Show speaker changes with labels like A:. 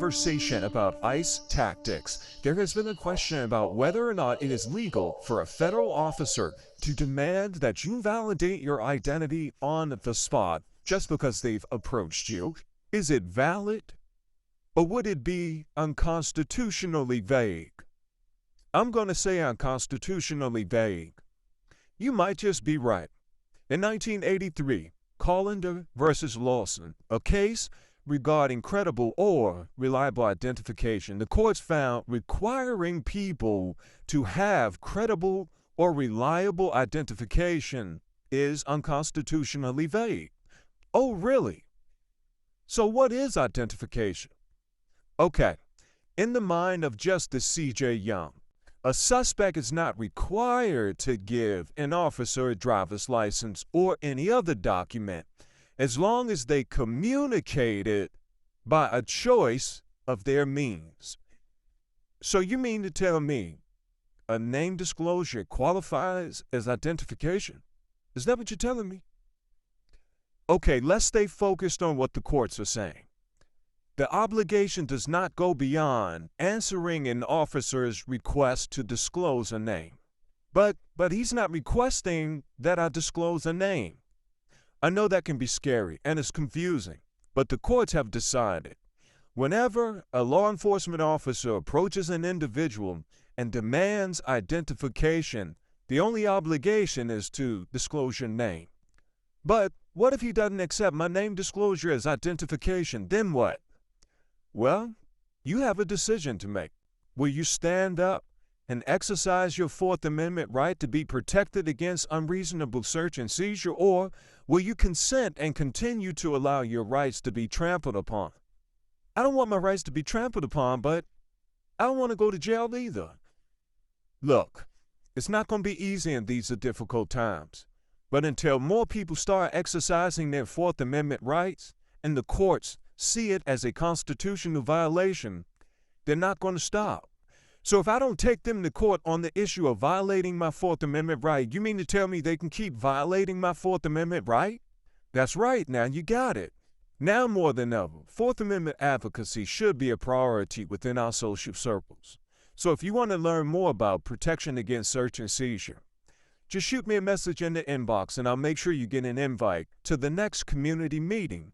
A: conversation about ICE tactics, there has been a question about whether or not it is legal for a federal officer to demand that you validate your identity on the spot just because they've approached you. Is it valid? Or would it be unconstitutionally vague? I'm going to say unconstitutionally vague. You might just be right. In 1983, Collender versus Lawson, a case regarding credible or reliable identification, the courts found requiring people to have credible or reliable identification is unconstitutionally vague. Oh, really? So what is identification? Okay, in the mind of Justice C.J. Young, a suspect is not required to give an officer a driver's license or any other document as long as they communicate it by a choice of their means. So you mean to tell me a name disclosure qualifies as identification? Is that what you're telling me? Okay, let's stay focused on what the courts are saying. The obligation does not go beyond answering an officer's request to disclose a name. But he's not requesting that I disclose a name. I know that can be scary and it's confusing, but the courts have decided whenever a law enforcement officer approaches an individual and demands identification, the only obligation is to disclose your name. But what if he doesn't accept my name disclosure as identification? Then what? Well, you have a decision to make. Will you stand up and exercise your Fourth Amendment right to be protected against unreasonable search and seizure, or will you consent and continue to allow your rights to be trampled upon? I don't want my rights to be trampled upon, but I don't want to go to jail either. Look, it's not going to be easy in these difficult times, but until more people start exercising their Fourth Amendment rights and the courts see it as a constitutional violation, they're not going to stop. So if I don't take them to court on the issue of violating my Fourth Amendment right, you mean to tell me they can keep violating my Fourth Amendment right? That's right, now you got it. Now more than ever, Fourth Amendment advocacy should be a priority within our social circles. So if you want to learn more about protection against search and seizure, just shoot me a message in the inbox and I'll make sure you get an invite to the next community meeting